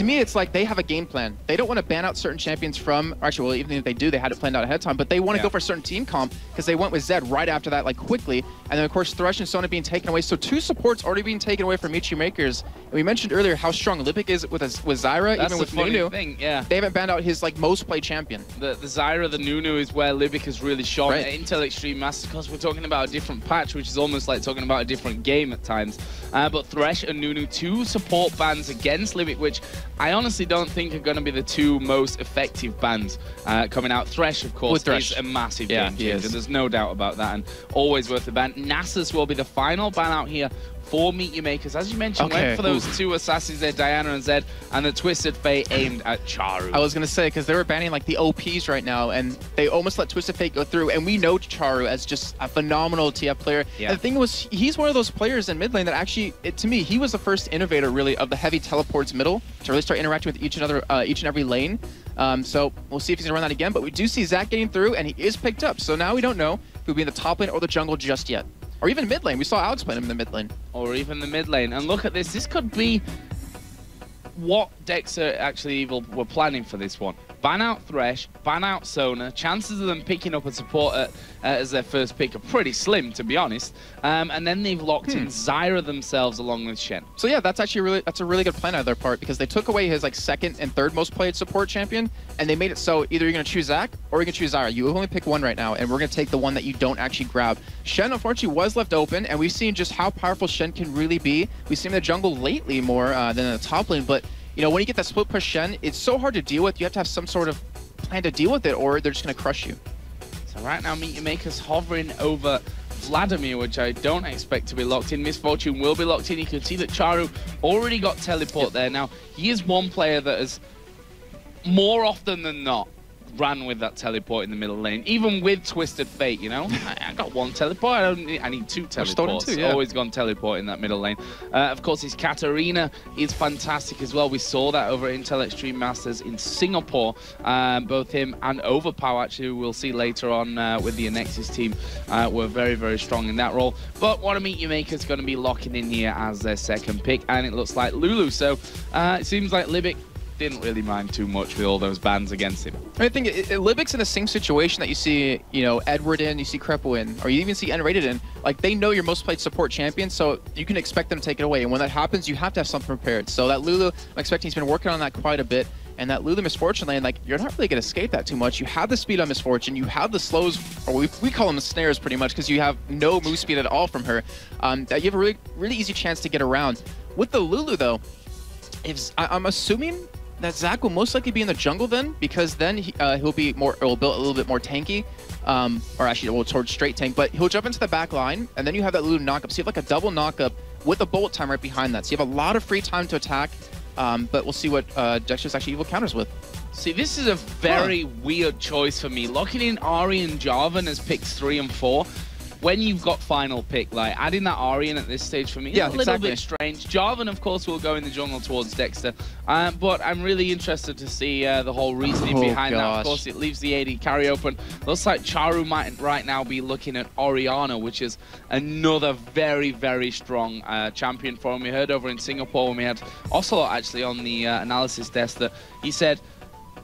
to me, it's like they have a game plan. They don't want to ban out certain champions from, or actually, well, even if they do, they had it planned out ahead of time, but they want to go for a certain team comp because they went with Zed right after that, like quickly. And then, of course, Thresh and Sona being taken away. So 2 supports already being taken away from Michi Makers. And we mentioned earlier how strong Lipic is with Zyra, That's even with Nunu. Thing, yeah. They haven't banned out his like most played champion. The Zyra, the Nunu is where Lipic has really shone at Intel Extreme Masters, because we're talking about a different patch, which is almost like talking about a different game at times. But Thresh and Nunu, 2 support bans against Lipic, which I honestly don't think are going to be the 2 most effective bans coming out. Thresh, of course, is a massive game changer. There's no doubt about that, and always worth the ban. Nasus will be the final ban out here for Meet Your Makers. As you mentioned, went for those 2 assassins there, Diana and Zed, and the Twisted Fate aimed at Charu. I was going to say, because they were banning like the OPs right now, and they almost let Twisted Fate go through, and we know Charu as just a phenomenal TF player. And the thing was, he's one of those players in mid lane that actually, to me, he was the first innovator, really, of the heavy teleports middle to really start interacting with each and every lane. So we'll see if he's going to run that again, but we do see Zach getting through, and he is picked up. So now we don't know if he'll be in the top lane or the jungle just yet. Or even mid lane. We saw Alex playing him in the mid lane. Or even the mid lane. And look at this. This could be what Dexter actually Evil were planning for this one. Ban out Thresh, ban out Sona. Chances of them picking up a support as their first pick are pretty slim, to be honest. And then they've locked in Zyra themselves along with Shen. So yeah, that's actually a really good plan on their part, because they took away his like 2nd and 3rd most played support champion, and they made it so either you're going to choose Zach or you're going to choose Zyra. You only pick one right now, and we're going to take the one that you don't actually grab. Shen, unfortunately, was left open, and we've seen just how powerful Shen can really be. We've seen him in the jungle lately more than in the top lane, but you know, when you get that split push Shen, it's so hard to deal with. You have to have some sort of plan to deal with it, or they're just going to crush you. So right now, Meet Your Makers hovering over Vladimir, which I don't expect to be locked in. Misfortune will be locked in. You can see that Charu already got teleport there. Now, he is one player that has, more often than not, ran with that teleport in the middle lane, even with Twisted Fate, you know. I got 1 teleport, I need 2 teleports. Always gone teleport in that middle lane. Of course, his Katarina is fantastic as well. We saw that over at Intel Extreme Masters in Singapore. Both him and Overpower, actually, we'll see later on with the Nexus team, were very, very strong in that role. But what a Meet Your Maker is going to be locking in here as their 2nd pick, and it looks like Lulu. So it seems like Libic didn't really mind too much with all those bans against him. I think Libic's in the same situation that you see, you know, Edward in, you see Crepo in, or you even see N-Rated in. Like, they know your most played support champion, so you can expect them to take it away. And when that happens, you have to have something prepared. So that Lulu, I'm expecting he's been working on that quite a bit. And that Lulu Misfortune lane, like, you're not really going to escape that too much. You have the speed on Misfortune, you have the slows, or we call them the snares pretty much, because you have no move speed at all from her. That you have a really easy chance to get around. With the Lulu, though, I'm assuming that Zach will most likely be in the jungle then, because then he'll be more, or built a little bit more tanky, or actually well, towards straight tank, but he'll jump into the back line, and then you have that Lulu knockup. So you have like a double knockup with a bullet time right behind that. So you have a lot of free time to attack, but we'll see what Dexter's actually Evil counters with. See, this is a very weird choice for me. Locking in Ari and Jarvan as picks 3 and 4. When you've got final pick, like adding that Ari in at this stage for me is a little bit strange. Jarvan, of course, will go in the jungle towards Dexter, but I'm really interested to see the whole reasoning behind that. Of course, it leaves the AD carry open. Looks like Charu might right now be looking at Orianna, which is another very, very strong champion for him. We heard over in Singapore when we had Ocelot actually on the analysis desk that he said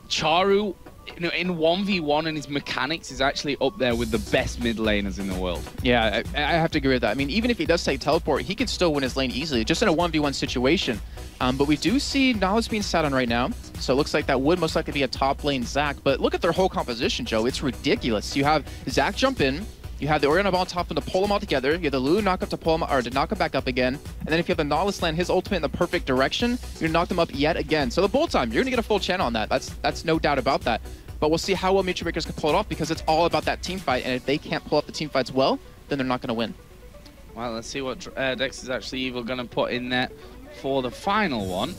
Charu, you know, in 1v1 and his mechanics is actually up there with the best mid laners in the world. Yeah, I have to agree with that. I mean, even if he does take teleport, he could still win his lane easily, just in a 1v1 situation. But we do see Knowledge being sat on right now, so it looks like that would most likely be a top lane Zach. But look at their whole composition, Joe. It's ridiculous. You have Zach jump in, you have the Orianna ball on top of him to pull him all together, you have the Lulu knock up to pull him, or to knock him back up again, and then if you have the Nautilus land his ultimate in the perfect direction, you're gonna knock them up yet again. So the bull time, you're gonna get a full channel on that. That's no doubt about that. But we'll see how well Meet Your Makers can pull it off, because it's all about that team fight, and if they can't pull up the team fights well, then they're not going to win. Well, let's see what Dex is actually Evil going to put in there for the final one.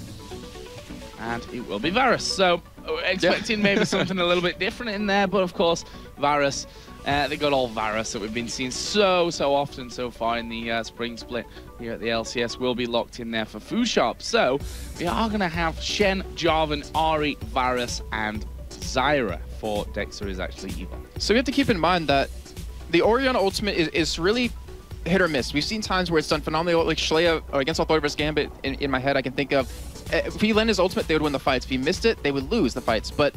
And it will be Varus. So, expecting maybe something a little bit different in there, but of course, Varus, the good old Varus that we've been seeing so often so far in the spring split here at the LCS will be locked in there for Fusharp. So, we are going to have Shen, Jarvan, Ari, Varus, and Zyra for Dexter is actually Evil. So we have to keep in mind that the Orianna ultimate is really hit or miss. We've seen times where it's done phenomenally, like Shalea against Authority vs Gambit in my head I can think of. If he landed his ultimate, they would win the fights. If he missed it, they would lose the fights. But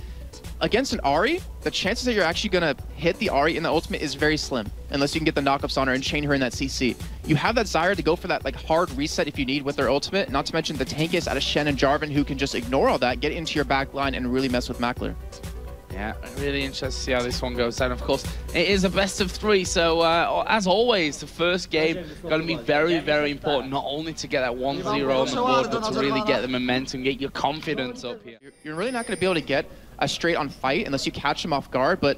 against an Ahri, the chances that you're actually going to hit the Ahri in the ultimate is very slim, unless you can get the knockups on her and chain her in that CC. You have that Zyra to go for that like hard reset if you need with their ultimate, not to mention the tankiest out of Shen and Jarvan, who can just ignore all that, get into your back line, and really mess with Mackler. Yeah, really interested to see how this one goes down. Of course, it is a best of 3, so as always, the first game going to be very, very important, not only to get that 1-0 on the board, but to really get the momentum, get your confidence up here. You're really not going to be able to get a straight-on fight unless you catch them off guard, but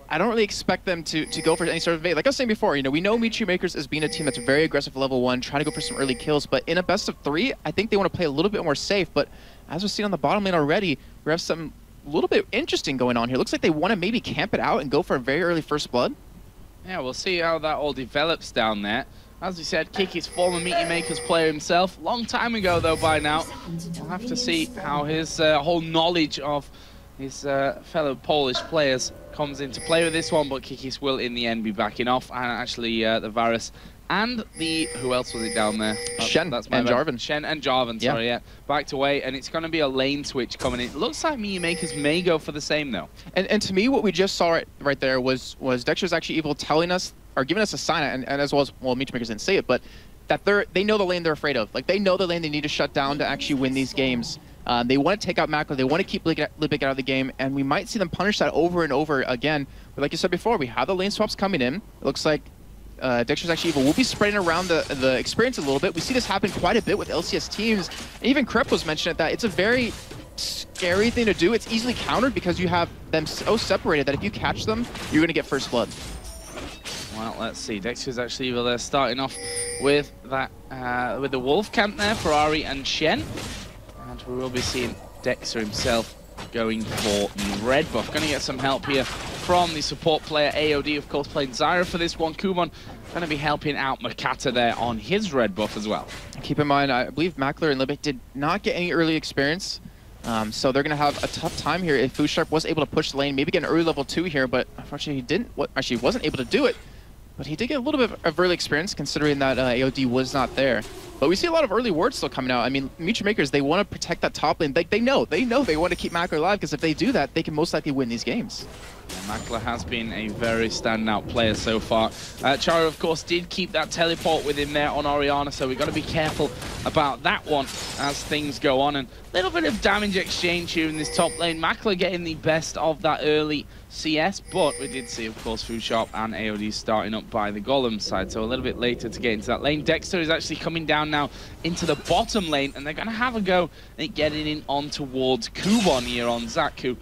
I don't really expect them to go for any sort of evade. Like I was saying before, you know, we know Michi Makers as being a team that's very aggressive level 1, trying to go for some early kills, but in a best of 3, I think they want to play a little bit more safe, but as we're seeing on the bottom lane already, we have something a little bit interesting going on here. Looks like they want to maybe camp it out and go for a very early first blood. Yeah, we'll see how that all develops down there. As we said, Kiki's former Meteor Makers player himself. Long time ago, though, by now. We'll have to see how his whole knowledge of his fellow Polish players comes into play with this one, but Kikis will, in the end, be backing off. And actually, the Varus and the... Who else was it down there? Shen and Jarvan. Shen and Jarvan, sorry, yeah. Backed away, and it's going to be a lane switch coming in. Looks like Meteor Makers may go for the same, though. And to me, what we just saw right there was Dexter's actually evil telling us, or giving us a sign, and as well as, well, Meteor Makers didn't say it, but that they know the lane they're afraid of. Like, they know the lane they need to shut down to actually win these games. They want to take out Mackler, they want to keep Libic out of the game, and we might see them punish that over and over again. But like you said before, we have the lane swaps coming in. It looks like Dexter's actually evil. We'll be spreading around the experience a little bit. We see this happen quite a bit with LCS teams. And even Krep was mentioned that it's a very scary thing to do. It's easily countered because you have them so separated that if you catch them, you're going to get first blood. Well, let's see. Dexter's actually evil there, starting off with that with the Wolf camp there for Ahri and Shen. And we will be seeing Dexter himself going for the red buff. Going to get some help here from the support player. AOD, of course, playing Zyra for this one. Kumon going to be helping out Makata there on his red buff as well. Keep in mind, I believe Mackler and Libic did not get any early experience. So they're going to have a tough time here. If Fusharp was able to push the lane, maybe get an early level 2 here, but unfortunately he didn't. Actually, wasn't able to do it. But he did get a little bit of early experience, considering that AOD was not there. But we see a lot of early wards still coming out. I mean, Michi Makers, they want to protect that top lane. They know they want to keep Mackler alive, because if they do that, they can most likely win these games. Yeah, Mackler has been a very standout player so far. Charo, of course, did keep that teleport with him there on Orianna, so we've got to be careful about that one as things go on. And a little bit of damage exchange here in this top lane. Mackler getting the best of that early CS, but we did see, of course, Fusharp and AOD starting up by the Golem side, so a little bit later to get into that lane. Dexter is actually coming down now into the bottom lane, and they're going to have a go at getting in on towards Kubon here on Zach, who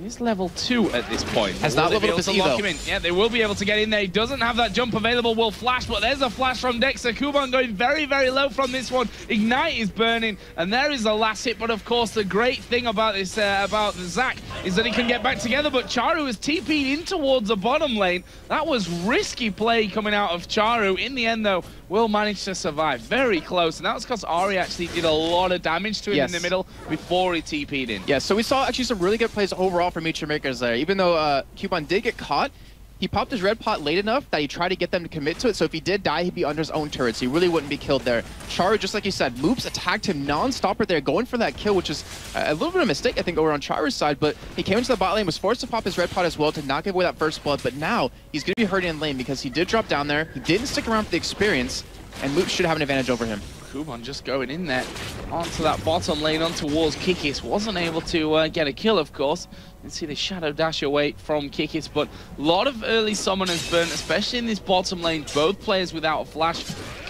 is level 2 at this point. Has not leveled up his lock him in. Yeah, they will be able to get in there. He doesn't have that jump available. Will flash, but there's a flash from Dexter. Kuban going very, very low from this one. Ignite is burning, and there is the last hit. But of course, the great thing about this, about Zach, is that he can get back together. But Charu is TP'd in towards the bottom lane. That was risky play coming out of Charu. In the end, though, will manage to survive. Very close, and that was because Ahri actually did a lot of damage to him in the middle before he TP'd in. Yeah, so we saw actually some really good plays overall for Michi Makers there. Even though Cubon did get caught, he popped his red pot late enough that he tried to get them to commit to it, so if he did die, he'd be under his own turret, so he really wouldn't be killed there. Charu, just like you said, Moops attacked him non-stopper there, going for that kill, which is a little bit of a mistake, I think, over on Charu's side, but he came into the bot lane, was forced to pop his red pot as well to not give away that first blood, but now he's going to be hurting in lane because he did drop down there, he didn't stick around for the experience, and Moops should have an advantage over him. Kuban just going in there onto that bottom lane, on towards Kikis. Wasn't able to get a kill, of course. You can see the shadow dash away from Kikis, but a lot of early summoners burnt, especially in this bottom lane. Both players without a flash,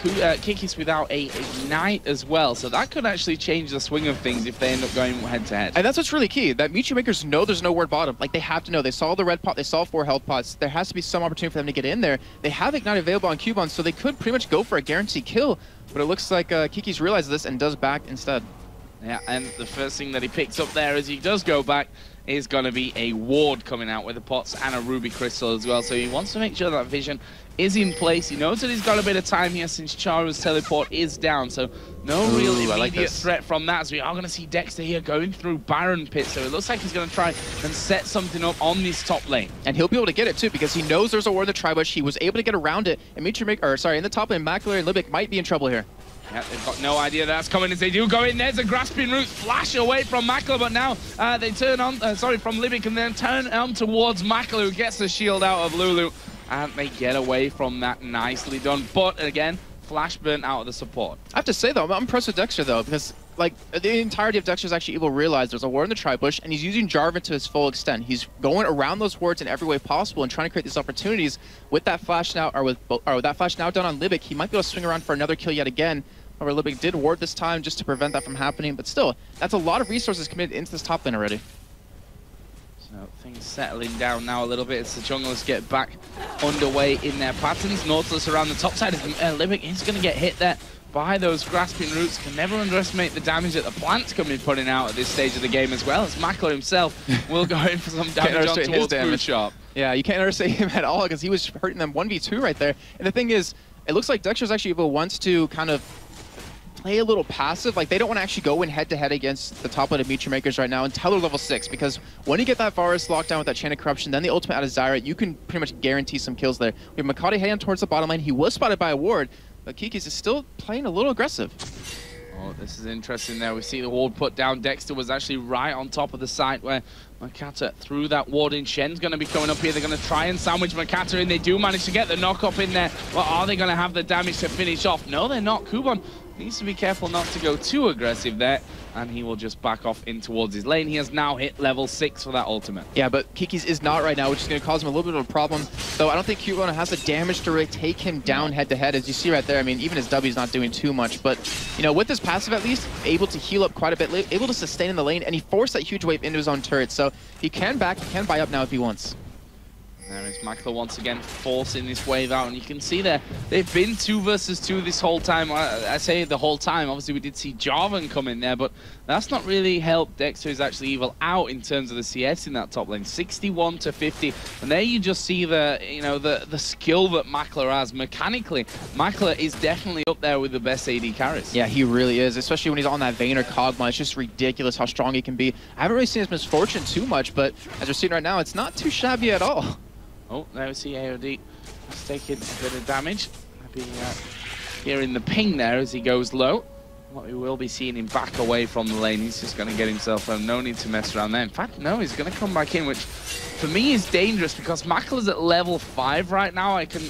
Kikis without a ignite as well. So that could actually change the swing of things if they end up going head to head. And that's what's really key, that Michi Makers know there's no word bottom. Like, they have to know. They saw the red pot, they saw 4 health pots. There has to be some opportunity for them to get in there. They have ignite available on Cubon, so they could pretty much go for a guaranteed kill. But it looks like Kikis realizes this and does back instead. Yeah, and the first thing that he picks up there as he does go back is going to be a ward coming out with the pots and a ruby crystal as well. So he wants to make sure that vision is in place. He knows that he's got a bit of time here since Charu's teleport is down. So no real immediate threat from that, as we are going to see Dexter here going through Baron Pit. So it looks like he's going to try and set something up on this top lane. And he'll be able to get it too, because he knows there's a ward in the tri-bush. He was able to get around it. And in the top lane, Mackler and Libic might be in trouble here. Yeah, they've got no idea that's coming as they do go in. There's a grasping root flash away from Makler, but now they turn on, from Libic, and then turn on towards Makler, who gets the shield out of Lulu, and they get away from that. Nicely done. But again, flash burnt out of the support. I have to say though, I'm impressed with Dexter though, because like the entirety of Dexter's actually evil realized there's a ward in the tri-bush, and he's using Jarvan to his full extent. He's going around those wards in every way possible and trying to create these opportunities. With that flash now, or with that flash now done on Libic, he might be able to swing around for another kill yet again. However, Libic did ward this time just to prevent that from happening, but still, that's a lot of resources committed into this top lane already. So things settling down now a little bit as the junglers get back underway in their patterns. Nautilus around the top side of Libic is going to get hit there by those grasping roots. Can never underestimate the damage that the plants can be putting out at this stage of the game, as well as Makler himself will go in for some damage on towards Food Sharp. Yeah, you can't understate him at all because he was hurting them 1v2 right there. And the thing is, it looks like Dexter's actually evil wants to kind of play a little passive. Like, they don't want to actually go in head-to-head against the top lane of Meteor Makers right now until they're level 6, because when you get that Varus locked down with that Chain of Corruption, then the ultimate out of Zyra, you can pretty much guarantee some kills there. We have Makati heading towards the bottom lane. He was spotted by a ward, but Kikis is still playing a little aggressive. Oh, this is interesting there. We see the ward put down. Dexter was actually right on top of the site where Makata threw that ward in. Shen's going to be coming up here. They're going to try and sandwich Makata in. They do manage to get the knock up in there. But are they going to have the damage to finish off? No, they're not. Kuban needs to be careful not to go too aggressive there, and he will just back off in towards his lane. He has now hit level 6 for that ultimate. Yeah, but Kikis is not right now, which is going to cause him a little bit of a problem. Though I don't think Kuban has the damage to really take him down head-to-head. As you see right there, I mean, even his W is not doing too much. But, you know, with his passive at least, able to heal up quite a bit, able to sustain in the lane, and he forced that huge wave into his own turret. So he can back, he can buy up now if he wants. There is Makler once again forcing this wave out, and you can see there, they've been 2 versus 2 this whole time. I say the whole time, obviously we did see Jarvan come in there, but that's not really helped Dexter is actually evil out in terms of the CS in that top lane. 61 to 50, and there you just see the, you know, the skill that Makler has. Mechanically, Makler is definitely up there with the best AD carries. Yeah, he really is, especially when he's on that Vayne or Kog'Maw. It's just ridiculous how strong he can be. I haven't really seen his misfortune too much, but as we're seeing right now, it's not too shabby at all. Oh, there we see AOD just taking a bit of damage. Maybe hearing the ping there as he goes low. What we will be seeing him back away from the lane. He's just going to get himself home. No need to mess around there. In fact, no, he's going to come back in, which for me is dangerous because Makler's at level 5 right now. I can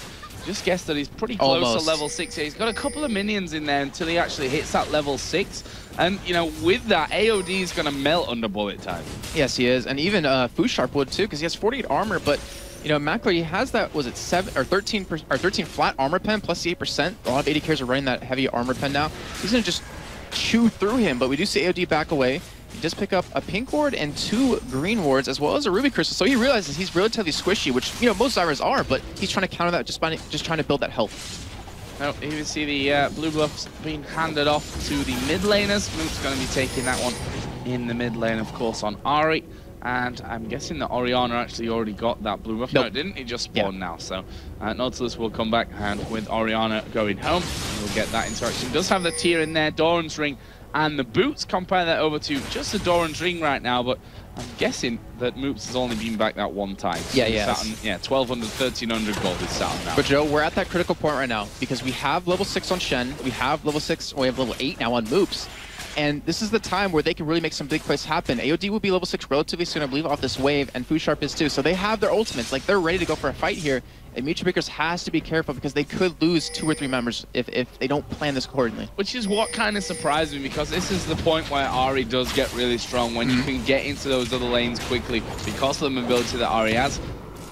just guess that he's pretty close to level 6 here. He's got a couple of minions in there until he actually hits that level 6. And, you know, with that, AOD is going to melt under bullet time. Yes, he is. And even Food Sharp would too, because he has 48 armor, but you know, Makler, he has that, was it 13 flat armor pen plus the 8%. A lot of AD carries are running that heavy armor pen now. He's going to just chew through him, but we do see AOD back away. He does pick up a pink ward and 2 green wards, as well as a ruby crystal. So he realizes he's relatively squishy, which, you know, most Zyras are, but he's trying to counter that just by trying to build that health. Now, here we see the blue buffs being handed off to the mid laners. Moot's going to be taking that one in the mid lane, of course, on Ari. And I'm guessing that Orianna actually already got that blue buff. Nope. No, it didn't. It just spawned now. So Nautilus will come back, and with Orianna going home, we'll get that interaction. Does have the tier in there, Doran's ring, and the boots. Compare that over to just the Doran's ring right now, but I'm guessing that Moops has only been back that one time. So yeah. 1,200, 1,300 gold is Saturn now. But Joe, we're at that critical point right now because we have level 6 on Shen, we have level 6, we have level 8 now on Moops. And this is the time where they can really make some big plays happen. AOD will be level 6 relatively soon, I believe, off this wave, and Food Sharp is too. So they have their ultimates. Like, they're ready to go for a fight here. And Meteor Makers has to be careful because they could lose 2 or 3 members if they don't plan this accordingly. Which is what kind of surprised me, because this is the point where Ari does get really strong, when you can get into those other lanes quickly because of the mobility that Ari has,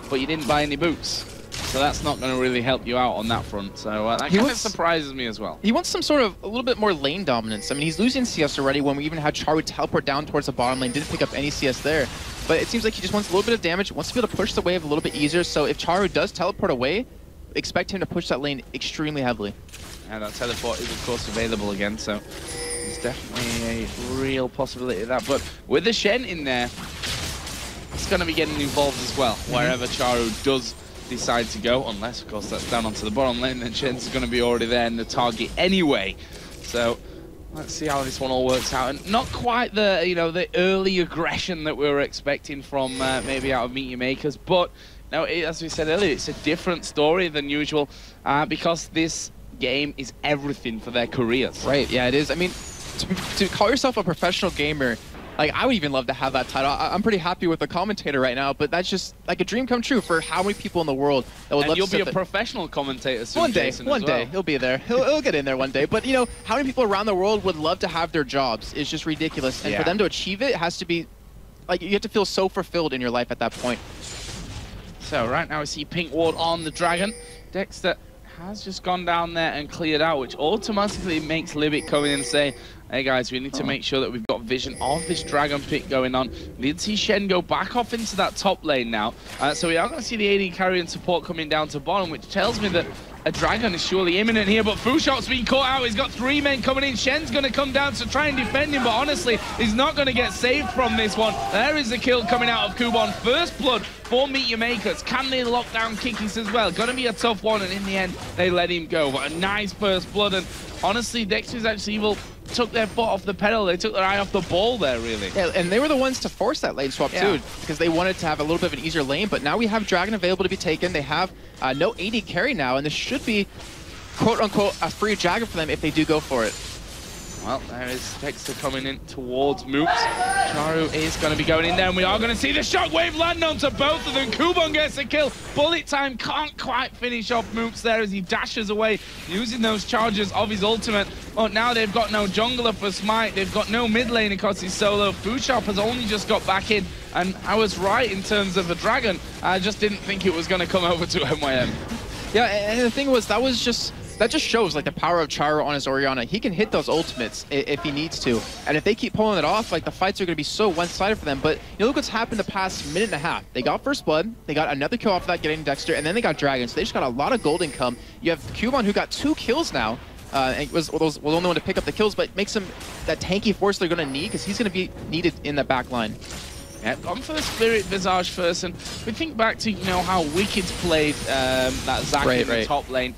but you didn't buy any boots. So that's not going to really help you out on that front. So that kind of surprises me as well. He wants some sort of a little bit more lane dominance. I mean, he's losing CS already when we even had Charu teleport down towards the bottom lane. Didn't pick up any CS there. But it seems like he just wants a little bit of damage, wants to be able to push the wave a little bit easier. So if Charu does teleport away, expect him to push that lane extremely heavily. And that teleport is, of course, available again. So there's definitely a real possibility of that. But with the Shen in there, it's going to be getting involved as well, wherever Charu does decide to go, unless of course that's down onto the bottom lane, then Shen's going to be already there in the target anyway. So let's see how this one all works out. And not quite the, you know, the early aggression that we were expecting from maybe out of Meteor Makers, but now, as we said earlier, it's a different story than usual because this game is everything for their careers. Right, yeah, it is. I mean, to call yourself a professional gamer, like, I would even love to have that title. I'm pretty happy with the commentator right now, but that's just like a dream come true for how many people in the world that would love to. And you'll be a professional commentator soon, one day. Jason, One day, he'll be there. He'll get in there one day. But you know, how many people around the world would love to have their jobs? It's just ridiculous, and for them to achieve it has to be like you have to feel so fulfilled in your life at that point. So right now we see Pink Ward on the Dragon. Dexter has just gone down there and cleared out, which automatically makes Libic come in and say, hey guys, we need to make sure that we've got vision of this Dragon pick going on. We did see Shen go back off into that top lane now. So we are going to see the AD carry and support coming down to bottom, which tells me that a Dragon is surely imminent here, but Fushop's been caught out. He's got 3 men coming in. Shen's going to come down to try and defend him, but honestly, he's not going to get saved from this one. There is the kill coming out of Kubon. First blood for Meet Your Makers. Can they lock down Kikis as well? Going to be a tough one, and in the end, they let him go. But a nice first blood, and honestly, Dexter's actually took their foot off the pedal. They took their eye off the ball there, really. Yeah, and they were the ones to force that lane swap, too, because they wanted to have a little bit of an easier lane, but now we have Dragon available to be taken. They have no AD carry now, and this should be, quote-unquote, a free Dragon for them if they do go for it. Well, there is Dexter coming in towards Moops. Charu is going to be going in there, and we are going to see the shockwave land onto both of them. Kubon gets a kill. Bullet time can't quite finish off Moops there as he dashes away, using those charges of his ultimate. Oh, now they've got no jungler for Smite. They've got no mid lane because he's solo. Fushop has only just got back in, and I was right in terms of a Dragon. I just didn't think it was going to come over to MYM. Yeah, and the thing was, that just shows like the power of Charu on his Orianna. He can hit those ultimates if he needs to. And if they keep pulling it off, like the fights are going to be so one-sided for them. But you know, look what's happened the past minute and a half. They got first blood, they got another kill off of that getting Dexter, and then they got Dragon. So they just got a lot of gold income. You have Kubon who got 2 kills now. And was the only one to pick up the kills, but makes him that tanky force they're going to need because he's going to be needed in the back line. Yeah, gone for the Spirit Visage first, and we think back to, you know, how Wicked's played that Zac in the top lane.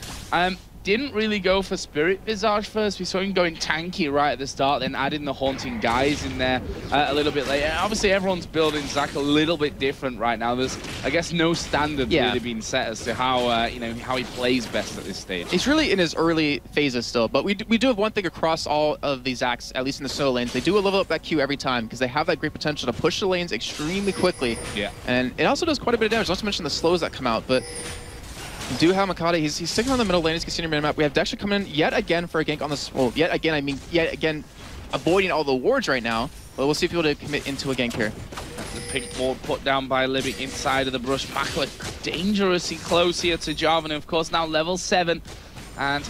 Didn't really go for Spirit Visage first. We saw him going tanky right at the start, then adding the Haunting Guise in there a little bit later. Obviously, everyone's building Zac a little bit different right now. There's, I guess, no standard really being set as to how you know, how he plays best at this stage. He's really in his early phases still, but we do have one thing across all of these Zacs, at least in the solo lanes. They do level up that Q every time because they have that great potential to push the lanes extremely quickly. Yeah, and it also does quite a bit of damage. Not to mention the slows that come out, but. We do have Makata. He's sticking on the middle lane. He's continuing minimap. We have Dexter coming in yet again for a gank on this. Well, yet again, avoiding all the wards right now. But we'll see if he'll be able to commit into a gank here. The pink ward put down by Libic inside of the brush. Makler dangerously close here to Jarvan. Of course, now level 7. And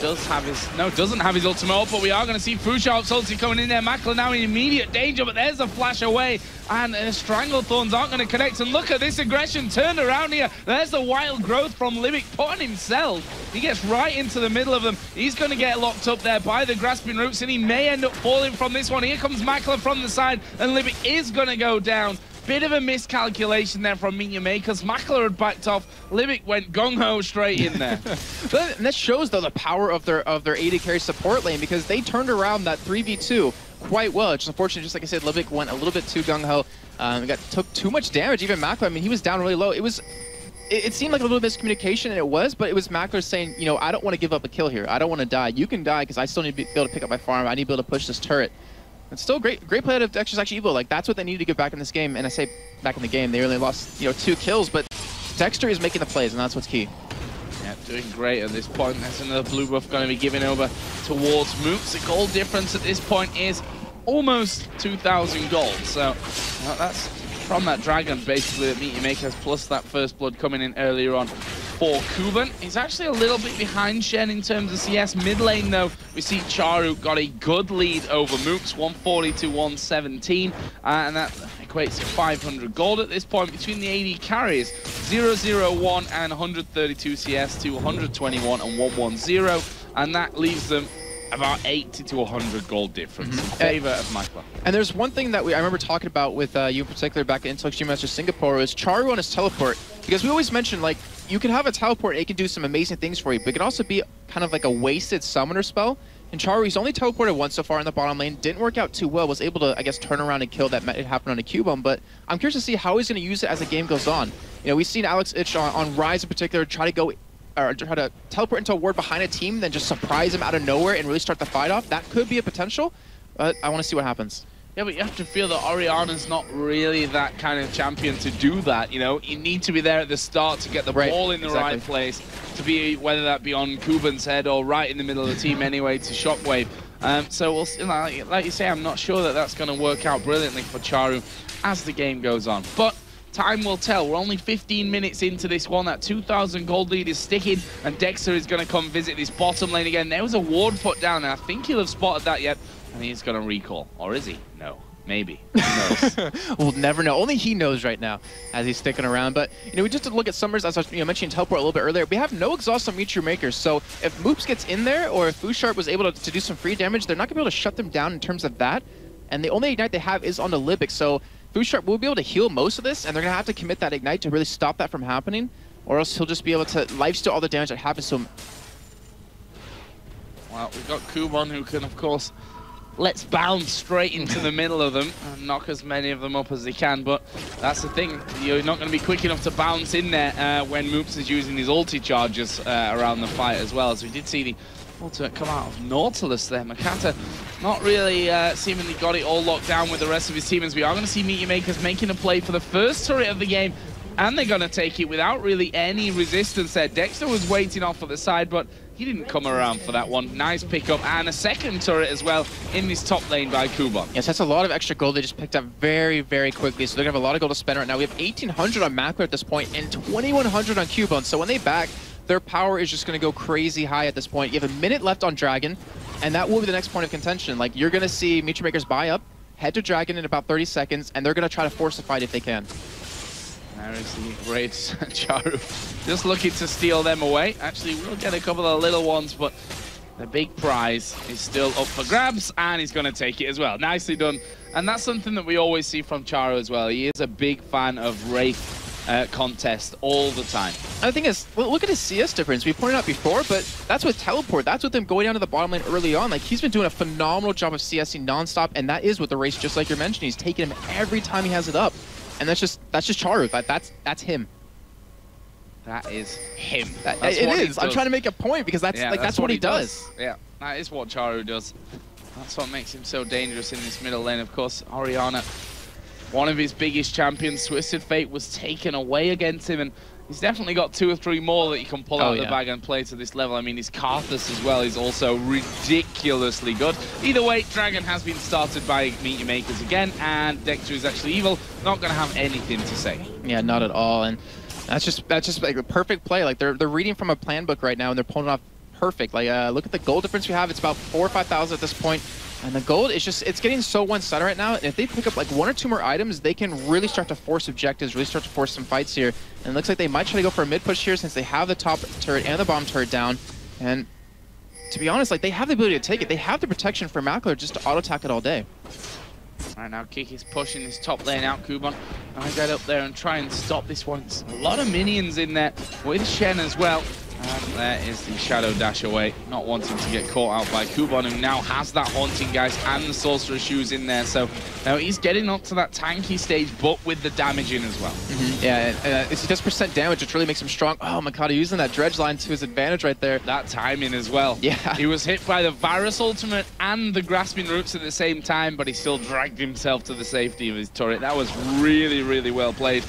doesn't have his ultimate up, but we are going to see Fushop's ulti coming in there. Makler now in immediate danger, but there's a flash away, and Stranglethorns aren't going to connect. And look at this aggression turned around here. There's the wild growth from Libic putting himself. He gets right into the middle of them. He's going to get locked up there by the grasping roots, and he may end up falling from this one. Here comes Makler from the side, and Libic is going to go down. Bit of a miscalculation there from Meet Your Makers. Makler had backed off. Libic went gung-ho straight in there. But that shows, though, the power of their AD carry support lane because they turned around that 3v2 quite well. It's unfortunate, just like I said, Libic went a little bit too gung-ho. Took too much damage. Even Makler, I mean, he was down really low. It seemed like a little miscommunication, and it was, but it was Makler saying, you know, I don't want to give up a kill here. I don't want to die. You can die because I still need to be able to pick up my farm. I need to be able to push this turret. It's still great play out of Dexter's actually evil. Like, that's what they needed to get back in this game. And I say back in the game, they only lost, you know, 2 kills, but Dexter is making the plays, and that's what's key. Yeah, doing great at this point. There's another blue buff going to be given over towards Moops. The gold difference at this point is almost 2,000 gold. So that's from that Dragon, basically, that Meet Your Makers, plus that first blood coming in earlier on for Kuban. He's actually a little bit behind Shen in terms of CS. Mid lane, though, we see Charu got a good lead over Moops, 140 to 117, and that equates to 500 gold at this point between the AD carries. 001 and 132 CS to 121 and 110, and that leaves them about 80 to 100 gold difference in favor of Makler. And there's one thing that I remember talking about with you in particular back at Intel Extreme Masters Singapore is Charu on his teleport, because we always mention, like, you can have a teleport, it can do some amazing things for you, but it can also be kind of like a wasted summoner spell. And Charu, he's only teleported once so far in the bottom lane, didn't work out too well, was able to, I guess, turn around and kill that might happen on a Cubone, but I'm curious to see how he's going to use it as the game goes on. You know, we've seen Alex Itch on Rise in particular try to go or try to teleport into a ward behind a team, then just surprise them out of nowhere and really start the fight off. That could be a potential, but I want to see what happens. Yeah, but you have to feel that Orianna's not really that kind of champion to do that, you know? You need to be there at the start to get the ball in the right place, to be, whether that be on Kuban's head or right in the middle of the team anyway, to Shockwave. So we'll see, like you say, I'm not sure that that's going to work out brilliantly for Charu as the game goes on. But time will tell. We're only 15 minutes into this one. That 2,000 gold lead is sticking, and Dexter is going to come visit this bottom lane again. There was a ward put down, and I think he'll have spotted that yet. And he's going to recall. Or is he? No. Maybe. Who knows? We'll never know. Only he knows right now as he's sticking around. But, you know, we just did look at Summers, as I was mentioning Teleport a little bit earlier. We have no exhaust on Meteor Makers. So if Moops gets in there, or if Fusharp was able to do some free damage, they're not going to be able to shut them down in terms of that. And the only Ignite they have is on the Libic. So Fusharp will be able to heal most of this, and they're going to have to commit that Ignite to really stop that from happening. Or else he'll just be able to lifesteal all the damage that happens to him. Well, we've got Kuban, who can, of course, let's bounce straight into the middle of them and knock as many of them up as they can. But that's the thing, you're not going to be quick enough to bounce in there when Moops is using his ulti charges around the fight as well. As we did see the ultimate come out of Nautilus there. Makata not really seemingly got it all locked down with the rest of his team, as we are going to see Meteor Makers making a play for the first turret of the game. And they're going to take it without really any resistance there. Dexter was waiting off at the side, but he didn't come around for that one. Nice pickup, and a second turret as well in this top lane by Kuban. Yes, that's a lot of extra gold they just picked up very, very quickly. So they're going to have a lot of gold to spend right now. We have 1,800 on Macler at this point and 2,100 on Kuban. So when they back, their power is just going to go crazy high at this point. You have a minute left on Dragon, and that will be the next point of contention. Like, you're going to see Meteor Makers buy up, head to Dragon in about 30 seconds, and they're going to try to force the fight if they can. There is the great Charu, just looking to steal them away. Actually, we'll get a couple of little ones, but the big prize is still up for grabs, and he's going to take it as well. Nicely done. And that's something that we always see from Charu as well. He is a big fan of Wraith contest all the time. And the thing is, well, look at his CS difference. We pointed out before, but that's with Teleport. That's with him going down to the bottom lane early on. Like, he's been doing a phenomenal job of CSing nonstop, and that is with the race, just like you're mentioning. He's taking him every time he has it up. And that's just Charu. That's him. That is him. It is. I'm trying to make a point because that's what he does. Yeah, that is what Charu does. That's what makes him so dangerous in this middle lane. Of course, Orianna, one of his biggest champions, Twisted Fate, was taken away against him, and he's definitely got 2 or 3 more that he can pull out of the bag and play to this level. I mean, his Karthus as well is also ridiculously good. Either way, Dragon has been started by Meteor Makers again, and Dexter is actually evil. Not going to have anything to say. Yeah, not at all. And that's just like the perfect play. Like, they're reading from a plan book right now, and they're pulling it off perfect. Like, look at the gold difference we have. It's about 4,000 or 5,000 at this point. And the gold is just, it's getting so one-sided right now. And if they pick up like 1 or 2 more items, they can really start to force objectives, really start to force some fights here. And it looks like they might try to go for a mid push here since they have the top turret and the bottom turret down. And to be honest, like, they have the ability to take it. They have the protection for Macler just to auto-attack it all day. Right now, Kiki's pushing this top lane out. Kuban, I get up there and try and stop this one. It's a lot of minions in there with Shen as well. And there is the Shadow Dash away, not wanting to get caught out by Kuban, who now has that Haunting Geist and the Sorcerer's Shoes in there. So now he's getting up to that tanky stage, but with the damage in as well. Yeah, and he does percent damage, which really makes him strong. Oh, Makata using that dredge line to his advantage right there. That timing as well. Yeah. He was hit by the Varus ultimate and the Grasping Roots at the same time, but he still dragged himself to the safety of his turret. That was really, really well played.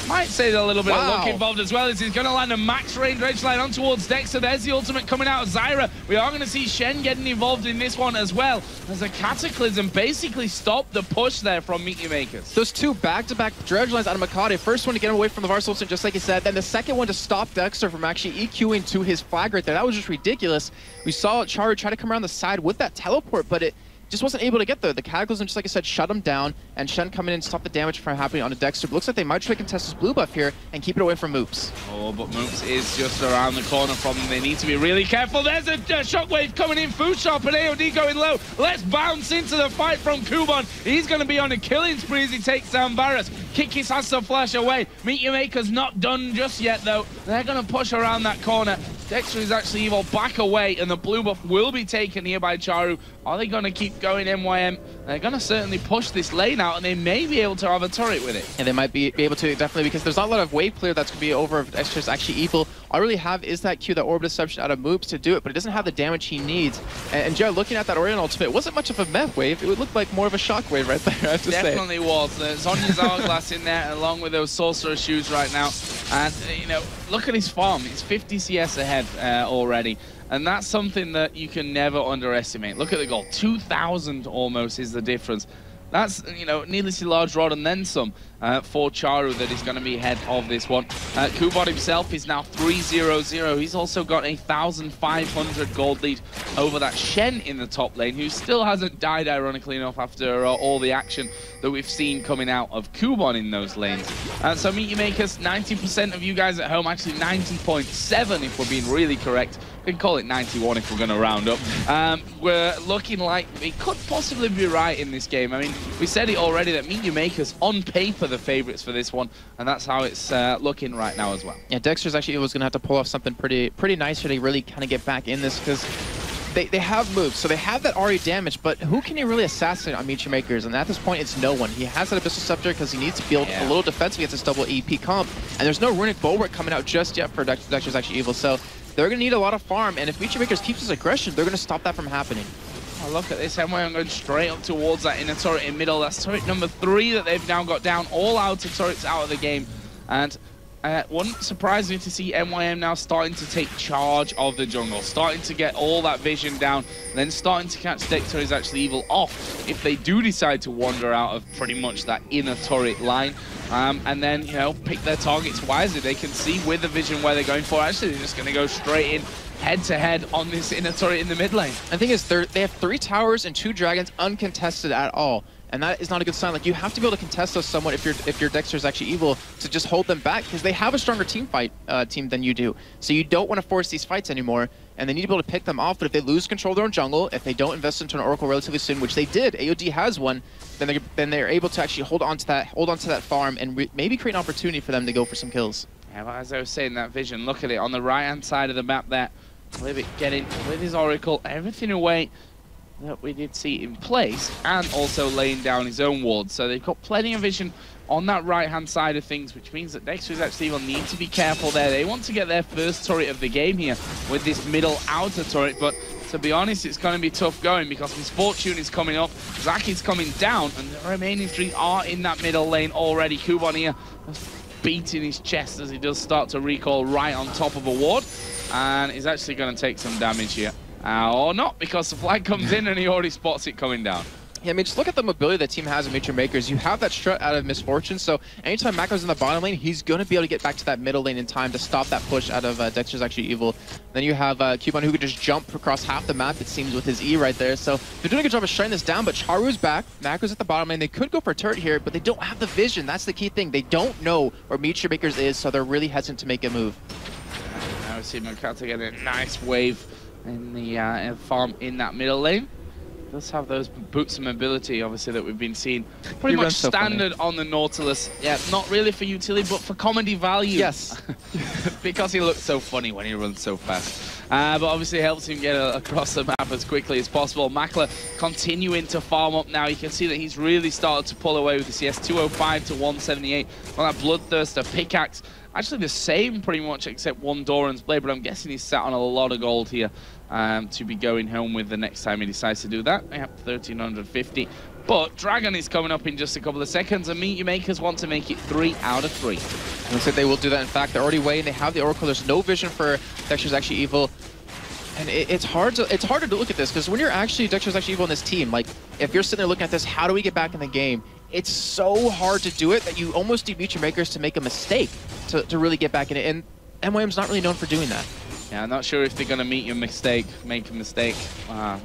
Might say a little bit of luck involved as well, as he's going to land a max range edge line on towards Dexter. There's the ultimate coming out of Zyra. We are going to see Shen getting involved in this one as well, as a Cataclysm basically stopped the push there from Meteor Makers. Those 2 back-to-back dredge lines out of Makata. First one to get him away from the Varus ultimate, just like he said. Then the second one to stop Dexter from actually EQing to his flag right there. That was just ridiculous. We saw Charu try to come around the side with that teleport, but it just wasn't able to get there. The Cataclysm, just like I said, shut him down, and Shen coming in and stop the damage from happening on a Dexter. But looks like they might try to contest his blue buff here and keep it away from Moops. Oh, but Moops is just around the corner from them. They need to be really careful. There's a shockwave coming in. Fusharp and AOD going low. Let's bounce into the fight from Kuban. He's going to be on a killing spree as he takes down Varus. Kikis has to flash away. Meteor Makers not done just yet, though. They're going to push around that corner. Dexter is actually evil back away, and the blue buff will be taken here by Charu. Are they going to keep going MYM? They're going to certainly push this lane out, and they may be able to have a turret with it. And they might be able to, definitely, because there's not a lot of wave clear that's going to be over if Dexter's actually evil. All I really have is that Q, that Orb Deception out of moves to do it, but it doesn't have the damage he needs. And Jared, looking at that Orion ultimate, it wasn't much of a meth wave. It would look like more of a shock wave right there, I have to say. Definitely was. There's Zonya's Hourglass in there, along with those Sorcerer shoes right now. And, you know, look at his farm. It's 50 CS ahead already. And that's something that you can never underestimate. Look at the goal. 2,000 almost is the difference. That's, you know, needlessly large rod and then some for Charu that is going to be ahead of this one. Kubot himself is now 3-0-0. He's also got a 1,500 gold lead over that Shen in the top lane, who still hasn't died, ironically enough, after all the action that we've seen coming out of Kubon in those lanes. So Meet You Makers, 90% of you guys at home, actually 90.7 if we're being really correct. We can call it 91 if we're going to round up. We're looking like we could possibly be right in this game. I mean, we said it already that Meet You Makers, on paper, the favorites for this one, and that's how it's looking right now as well. Yeah, Dexter's actually was going to have to pull off something pretty nice here to really kind of get back in this, because they have moves, so they have that RE damage, but who can he really assassinate on Meet You Makers? And at this point, it's no one. He has that Abyssal Scepter because he needs to build a little defense against this double EP comp, and there's no Runic Bulwark coming out just yet for Dexter's actually evil, so they're going to need a lot of farm, and if Meet You Makers keeps his aggression, they're going to stop that from happening. Oh, look at this, I'm going straight up towards that inner turret in middle. That's turret number 3 that they've now got down. All outer turrets out of the game. And wouldn't surprise me to see MYM now starting to take charge of the jungle, starting to get all that vision down, and then starting to catch Dexter is actually evil off if they do decide to wander out of pretty much that inner turret line. And then, you know, pick their targets wisely. They can see with the vision where they're going for. Actually, they're just going to go straight in, head-to-head on this inner turret in the mid lane. The thing is, they have 3 towers and 2 dragons uncontested at all. And that is not a good sign. Like, you have to be able to contest those somewhat if your Dexter's actually evil, to just hold them back, because they have a stronger team than you do. So you don't want to force these fights anymore, and they need to be able to pick them off. But if they lose control of their own jungle, if they don't invest into an Oracle relatively soon, which they did, AOD has one, then they're able to actually hold on to that farm and maybe create an opportunity for them to go for some kills. Yeah, well, as I was saying, that vision, look at it on the right-hand side of the map there. Libbit getting with his Oracle, everything away that we did see in place, and also laying down his own ward. So they've got plenty of vision on that right-hand side of things, which means that Dexter is actually will need to be careful there. They want to get their first turret of the game here with this middle outer turret, but to be honest, it's going to be tough going because Miss Fortune is coming up, Zaki's coming down, and the remaining 3 are in that middle lane already. Kubon here beating his chest as he does start to recall right on top of a ward, and he's actually going to take some damage here. Or not, because the flag comes in and he already spots it coming down. Yeah, I mean, just look at the mobility that team has in Meet You Makers. You have that strut out of Misfortune, so anytime Mako's in the bottom lane, he's going to be able to get back to that middle lane in time to stop that push out of Dexter's actually evil. Then you have Kubon, who could just jump across half the map, it seems, with his E right there. So they're doing a good job of shutting this down, but Charu's back. Mako's at the bottom lane. They could go for a turret here, but they don't have the vision. That's the key thing. They don't know where Meet You Makers is, so they're really hesitant to make a move. Now we see Makata get a nice wave in the farm in that middle lane. Does have those boots of mobility, obviously, that we've been seeing pretty much standard on the Nautilus. Yeah, not really for utility, but for comedy value. Yes. Because he looks so funny when he runs so fast. But obviously helps him get across the map as quickly as possible. Makler continuing to farm up now. You can see that he's really started to pull away with the CS 205 to 178 on that Bloodthirster pickaxe. Actually the same pretty much, except one Doran's blade, but I'm guessing he's sat on a lot of gold here to be going home with the next time he decides to do that. Yep, 1,350. But Dragon is coming up in just a couple of seconds, and Meet You Makers want to make it 3 out of 3. Looks like they will do that. In fact, they're already waiting. They have the Oracle. There's no vision for Dexter's actually evil. And it's hard to look at this, because when you're actually Dexter's actually evil in this team, like, if you're sitting there looking at this, how do we get back in the game? It's so hard to do it that you almost need Meet You Makers to make a mistake to really get back in it. And MYM's not really known for doing that. Yeah, I'm not sure if they're going to make a mistake. Didn't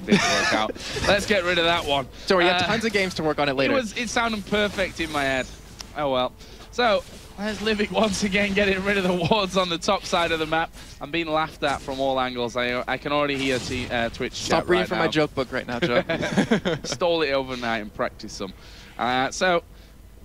work out. Let's get rid of that one. So we have tons of games to work on it later. It sounded perfect in my head. Oh well. So, there's Livic once again getting rid of the wards on the top side of the map. I'm being laughed at from all angles. I can already hear Twitch Stop chat reading right from now. my joke book right now, Joe. Stole it overnight and practiced some. So,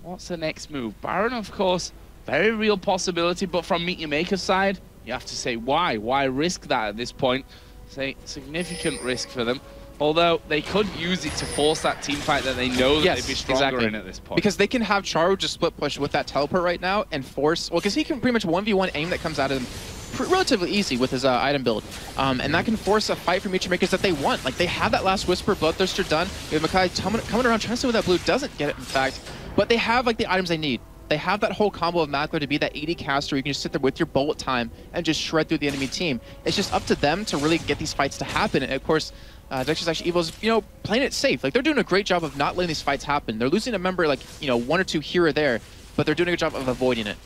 what's the next move? Baron, of course, very real possibility, but from Meet You Maker's side, you have to say why? Why risk that at this point? Say significant risk for them. Although they could use it to force that team fight that they know that they'd be stronger in at this point. Because they can have Charu just split push with that teleport right now and force, well, because he can pretty much 1v1 aim that comes out of him relatively easy with his item build. And that can force a fight from Muture Makers that they want. Like, they have that last Whisper, Bloodthirster done. We have Makai coming around trying to see what that blue doesn't get it, in fact. But they have, like, the items they need. They have that whole combo of Mackler to be that 80 caster where you can just sit there with your bullet time and just shred through the enemy team. It's just up to them to really get these fights to happen. And of course, Dexter's actually Evil's, playing it safe. Like, they're doing a great job of not letting these fights happen. They're losing a member, like, 1 or 2 here or there, but they're doing a good job of avoiding it.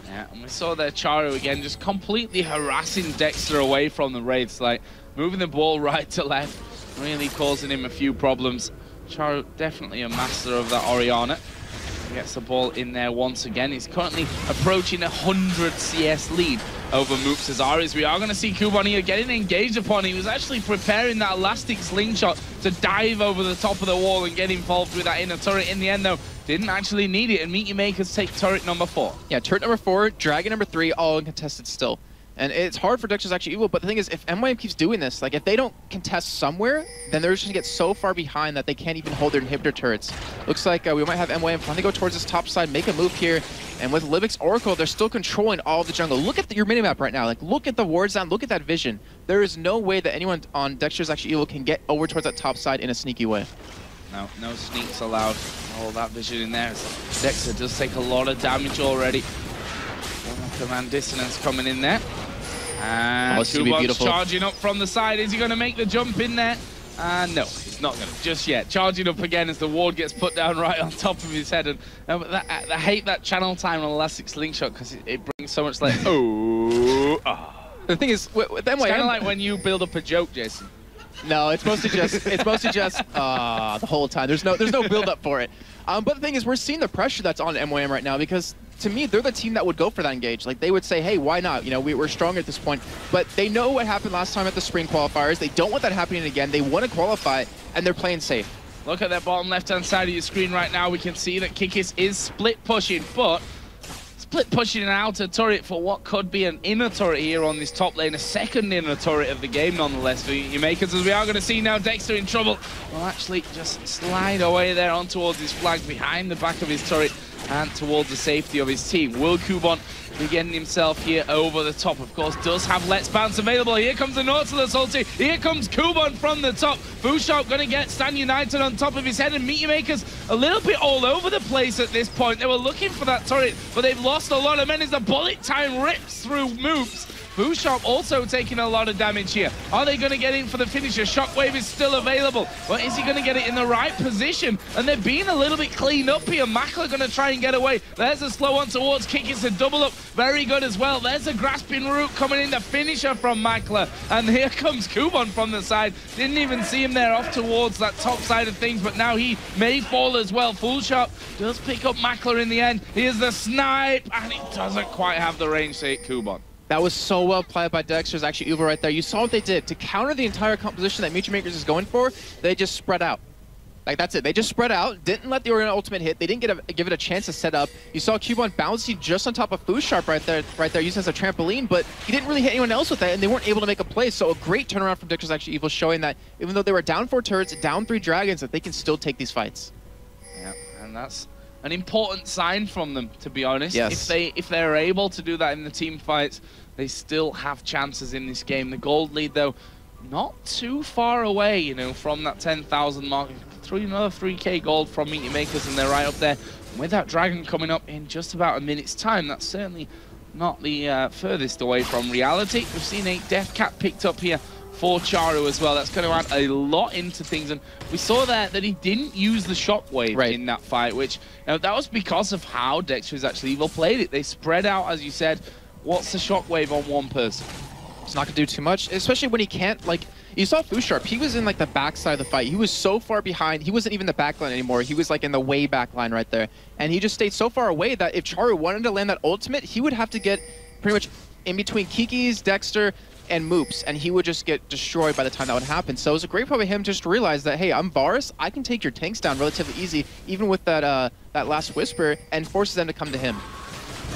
Yeah, and we saw there Charu again just completely harassing Dexter away from the Wraiths, like moving the ball right to left, really causing him a few problems. Charu definitely a master of that Orianna. Gets the ball in there once again. He's currently approaching 100 CS lead over Moops Azaris. We are going to see Kuban here getting engaged upon. He was actually preparing that elastic slingshot to dive over the top of the wall and get involved with that inner turret. In the end, though, didn't actually need it, and Meteor Makers take turret number 4. Yeah, turret number 4, Dragon number 3, all uncontested still. And it's hard for Dexter's actually Evil, but the thing is, if MYM keeps doing this, like, if they don't contest somewhere, then they're just going to get so far behind that they can't even hold their inhibitor turrets. Looks like we might have MYM finally go towards this top side, make a move here, and with Livix Oracle, they're still controlling all of the jungle. Look at your minimap right now. Like, look at the wards down, look at that vision. There is no way that anyone on Dexter's actually Evil can get over towards that top side in a sneaky way. No sneaks allowed. All that vision in there. Dexter does take a lot of damage already. Command Dissonance coming in there. And Kuban's charging up from the side. Is he going to make the jump in there? No, he's not going to just yet. Charging up again as the ward gets put down right on top of his head. And I hate that channel time on Elastic Slingshot because it brings so much like, The thing is, with MYM, it's kind of like when you build up a joke, Jason. No, it's mostly just the whole time. There's no build up for it. But the thing is, we're seeing the pressure that's on MYM right now because, to me, they're the team that would go for that engage. Like, they would say, hey, why not? We're strong at this point. But they know what happened last time at the spring qualifiers. They don't want that happening again. They want to qualify, and they're playing safe. Look at that bottom left-hand side of your screen right now. We can see that Kikis is split pushing, but split pushing an outer turret for what could be an inner turret here on this top lane. A second inner turret of the game, nonetheless, for you Makers, as we are going to see now Dexter in trouble. Will actually just slide away there on towards his flag behind the back of his turret and towards the safety of his team. Will Kuban be getting himself here over the top? Of course, does have Let's Bounce available. Here comes the Nautilus ulti. Here comes Kuban from the top. Fusharp going to get Stan United on top of his head, and Meteor Makers a little bit all over the place at this point. They were looking for that turret, but they've lost a lot of men as the bullet time rips through Moops. Fusharp also taking a lot of damage here. Are they going to get in for the finisher? Shockwave is still available, but is he going to get it in the right position? And they're being a little bit cleaned up here. Mackler going to try and get away. There's a slow one towards Kikis, a double up. Very good as well. There's a grasping root coming in, the finisher from Mackler. And here comes Kuban from the side. Didn't even see him there off towards that top side of things, but now he may fall as well. Fusharp does pick up Mackler in the end. Here's the snipe, and it doesn't quite have the range to hit Kuban. That was so well played by Dexter's actually Evil right there. You saw what they did. To counter the entire composition that Muture Makers is going for, they just spread out. Like, that's it. They just spread out, didn't let the Orianna ultimate hit. They didn't give it a chance to set up. You saw Kuban bouncing just on top of Fusharp right there, using as a trampoline, but he didn't really hit anyone else with that, and they weren't able to make a play. So a great turnaround from Dexter's actually Evil, showing that even though they were down 4 turrets, down 3 dragons, that they can still take these fights. Yeah, and that's an important sign from them, to be honest. Yes. If they're able to do that in the team fights, they still have chances in this game. The gold lead, though, not too far away, from that 10,000 mark. Another 3k gold from Meteor Makers, and they're right up there. And with that dragon coming up in just about a minute's time, that's certainly not the furthest away from reality. We've seen a Death Cap picked up here for Charu as well. That's going to add a lot into things, and we saw that he didn't use the Shockwave in that fight, which that was because of how Dexter is actually Evil played it. They spread out, as you said. What's the Shockwave on one person? It's not going to do too much, especially when he can't, like, you saw Fusharp. He was in, like, the backside of the fight. He was so far behind. He wasn't even the backline anymore. He was, like, in the way back line right there. And he just stayed so far away that if Charu wanted to land that ultimate, he would have to get pretty much in between Kiki's, Dexter, and Moops, and he would just get destroyed by the time that would happen. So it was a great play by him just to realize that, hey, I'm Varus. I can take your tanks down relatively easy, even with that, that last Whisper, and forces them to come to him.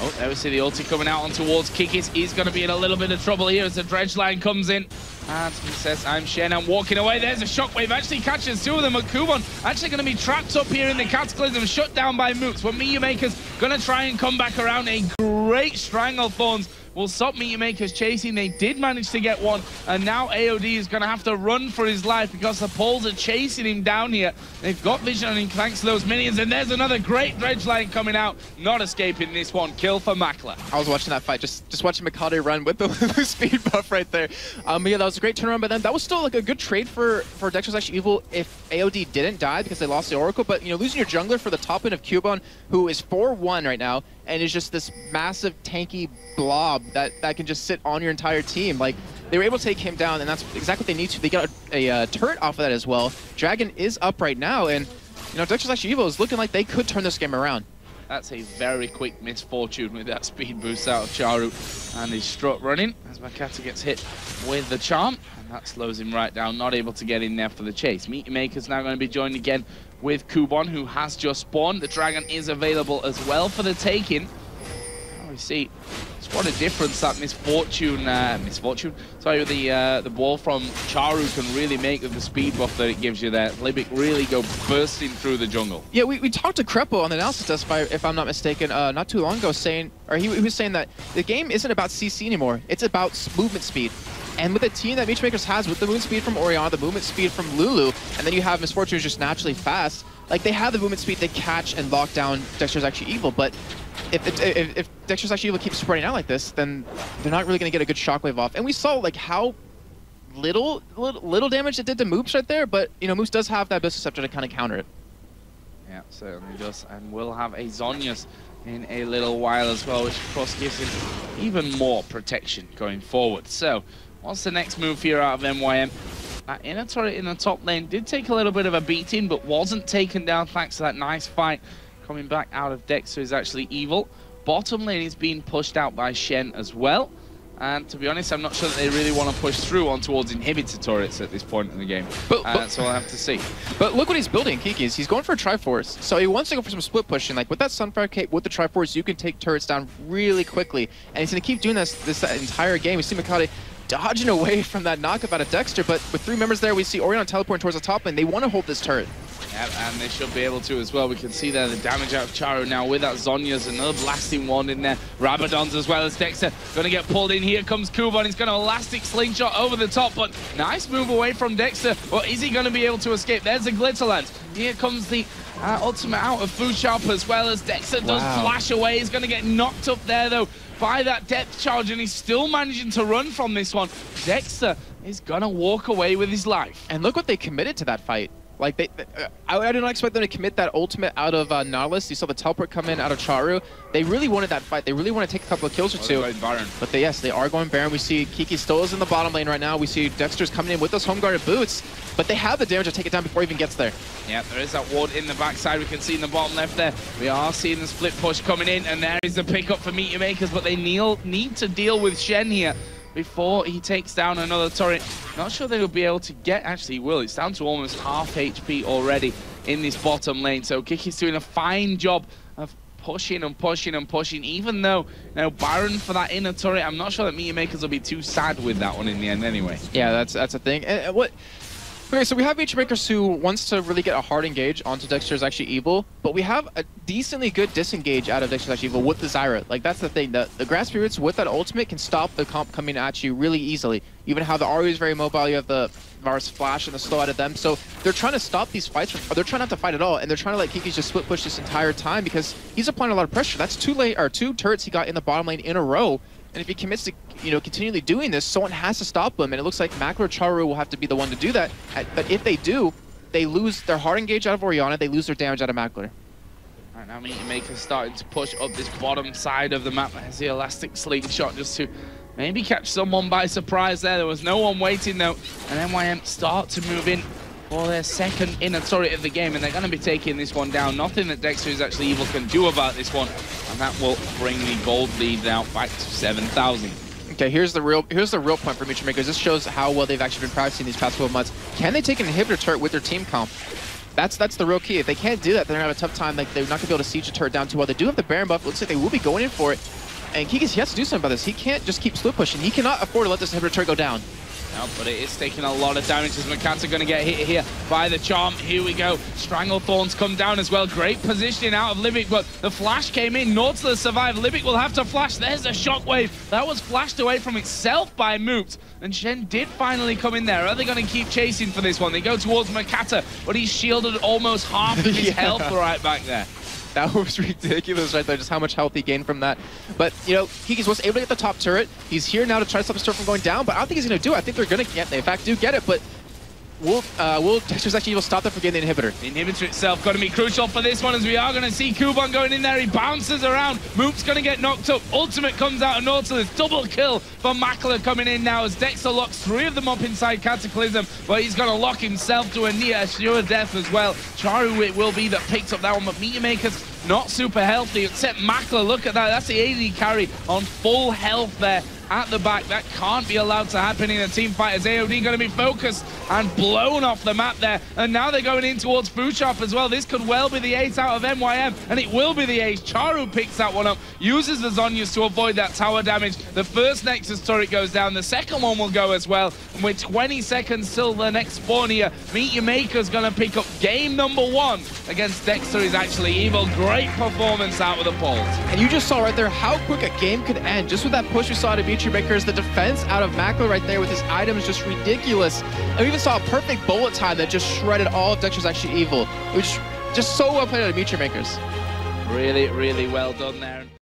Oh, there we see the ulti coming out on towards Kikis. He's going to be in a little bit of trouble here as the dredge line comes in. And he says, I'm Shen, I'm walking away. There's a shockwave, actually catches two of them. But Kubon actually going to be trapped up here in the Cataclysm, shut down by Mooks. But Meteor Maker's going to try and come back around. A great Stranglethorns will stop Meteor Makers chasing. They did manage to get one, and now AOD is going to have to run for his life because the poles are chasing him down here. They've got vision on him thanks to those minions, and there's another great dredge line coming out. Not escaping this one. Kill for Makler. I was watching that fight, just watching Mikade run with the speed buff right there. Yeah, that was a great turnaround by them. That was still like a good trade for Dexter's Actually Evil if AOD didn't die because they lost the Oracle, but you know, losing your jungler for the top end of Cubone, who is 4-1 right now, and is just this massive tanky blob that can just sit on your entire team. Like, they were able to take him down, and that's exactly what they need to. They got a turret off of that as well. Dragon is up right now, and you know, Dexter's Actually Evil is looking like they could turn this game around. That's a very quick misfortune with that speed boost out of Charu and his strut running as Makata gets hit with the charm, and that slows him right down, not able to get in there for the chase. Meteor Maker's now going to be joined again with Kubon, who has just spawned. The Dragon is available as well for the taking. We see what a difference that the ball from Charu can really make with the speed buff that it gives you there. Libic really go bursting through the jungle. Yeah, we talked to Crepo on the analysis desk, if I'm not mistaken, not too long ago, saying, or he was saying that the game isn't about CC anymore. It's about movement speed. And with the team that Meteor Makers has, with the movement speed from Orianna, the movement speed from Lulu, and then you have Misfortune who's just naturally fast, like they have the movement speed to catch and lock down Dexter's Actually Evil, but if Dexter's Actually Evil keeps spreading out like this, then they're not really going to get a good shockwave off. And we saw like how little damage it did to Moops right there, but you know, Moops does have that Abyss Scepter to kind of counter it. Yeah, certainly does, and we'll have a Zhonya's in a little while as well, which of course gives him even more protection going forward. So, what's the next move here out of MYM? That inner turret in the top lane did take a little bit of a beating, but wasn't taken down thanks to that nice fight coming back out of Dexter is Actually Evil. Bottom lane is being pushed out by Shen as well. And to be honest, I'm not sure that they really want to push through on towards inhibitor turrets at this point in the game. So we'll have to see. But look what he's building, Kiki. He's going for a Triforce. So he wants to go for some split pushing. Like with that Sunfire Cape, with the Triforce, you can take turrets down really quickly. And he's going to keep doing this entire game. We see Mikade dodging away from that knockup out of Dexter, but with three members there, we see Orianna teleporting towards the top lane. They want to hold this turret. Yeah, and they should be able to as well. We can see there the damage out of Charu now with that Zhonya's, another blasting wand in there. Rabadon's as well as Dexter going to get pulled in. Here comes Kubon. He's going to elastic slingshot over the top, but nice move away from Dexter. But is he going to be able to escape? There's the Glitterland. Here comes the ultimate out of Food Sharp as well as Dexter does flash away. He's going to get knocked up there though by that depth charge, and he's still managing to run from this one. Dexter is going to walk away with his life. And look what they committed to that fight. Like I did not expect them to commit that ultimate out of Nautilus. You saw the teleport come in out of Charu. They really wanted that fight. They really want to take a couple of kills or two. But yes, they are going Baron. We see Kiki still is in the bottom lane right now. We see Dexter's coming in with those home guarded boots, but they have the damage to take it down before he even gets there. Yeah, there is that ward in the backside. We can see in the bottom left there. We are seeing the split push coming in, and there is the pickup for Meteor Makers, but they need to deal with Shen here before he takes down another turret. Not sure they will be able to get, actually he will. It's down to almost half HP already in this bottom lane. So Kiki's doing a fine job of pushing and pushing and pushing, even though, you know, Baron for that inner turret, I'm not sure that Meteor Makers will be too sad with that one in the end anyway. Yeah, that's a thing. And okay, so we have Meteor Makers who wants to really get a hard engage onto Dexter's Actually Evil, but we have a decently good disengage out of Dexter's Actually Evil with the Zyra. Like, that's the thing. The Grass Spirits with that ultimate can stop the comp coming at you really easily. Even how the Aru is very mobile, you have the Varus Flash and the slow out of them. So they're trying to stop these fights, or they're trying not to fight at all, and they're trying to let Kiki just split push this entire time because he's applying a lot of pressure. That's two turrets he got in the bottom lane in a row. And if he commits to, you know, continually doing this, someone has to stop him. And it looks like Makler or Charu will have to be the one to do that. But if they do, they lose their hard engage out of Orianna, they lose their damage out of Makler. All right, now Meteor Maker's starting to push up this bottom side of the map. There's the elastic slingshot just to maybe catch someone by surprise there. There was no one waiting though. And NYM start to move in for their second inner turret of the game, and they're going to be taking this one down. Nothing that Dexter is Actually Evil can do about this one, and that will bring the gold lead out back to 7,000. Okay, here's the real point for Meteor Makers. This shows how well they've actually been practicing these past 12 months. Can they take an inhibitor turret with their team comp? That's the real key. If they can't do that, they're gonna have a tough time. Like, they're not gonna be able to siege the turret down too well. They do have the Baron buff. Looks like they will be going in for it. And Kikis, he has to do something about this. He can't just keep slow pushing. He cannot afford to let this inhibitor turret go down. No, but it is taking a lot of damage as Makata going to get hit here by the charm. Here we go. Stranglethorns come down as well. Great positioning out of Libic, but the flash came in. Nautilus survived. Libic will have to flash. There's a shockwave. That was flashed away from itself by Moot. And Shen did finally come in there. Are they going to keep chasing for this one? They go towards Makata, but he's shielded almost half of his health right back there. That was ridiculous right there, just how much health he gained from that. But, you know, Kikis was able to get the top turret. He's here now to try to stop the turret from going down, but I don't think he's going to do it. I think they're going to get it. They, in fact, do get it, but will Dexter's actually able to stop them from getting the inhibitor? The inhibitor itself going to be crucial for this one, as we are going to see Kuban going in there. He bounces around. Moop's going to get knocked up. Ultimate comes out of Nautilus. Double kill for Makler coming in now as Dexter locks 3 of them up inside Cataclysm, but he's going to lock himself to a near sure death as well. Charu it will be that picks up that one, but Meteor Maker's not super healthy, except Makler. Look at that. That's the AD carry on full health there at the back. That can't be allowed to happen in a team fight, as AOD going to be focused and blown off the map there. And now they're going in towards Fushop as well. This could well be the ace out of MYM, and it will be the ace. Charu picks that one up, uses the Zhonya's to avoid that tower damage. The first Nexus turret goes down. The second one will go as well. And with 20 seconds till the next spawn here, Meteor Maker's going to pick up game number 1 against Dexter is actually evil. Great performance out of the Bolt. And you just saw right there how quick a game could end. Just with that push we saw to Meteor Makers, the defense out of Makler right there with his items just ridiculous. And we even saw a perfect bullet time that just shredded all of Dexter's actually evil. It was just so well played out of Meteor Makers. Really, really well done there.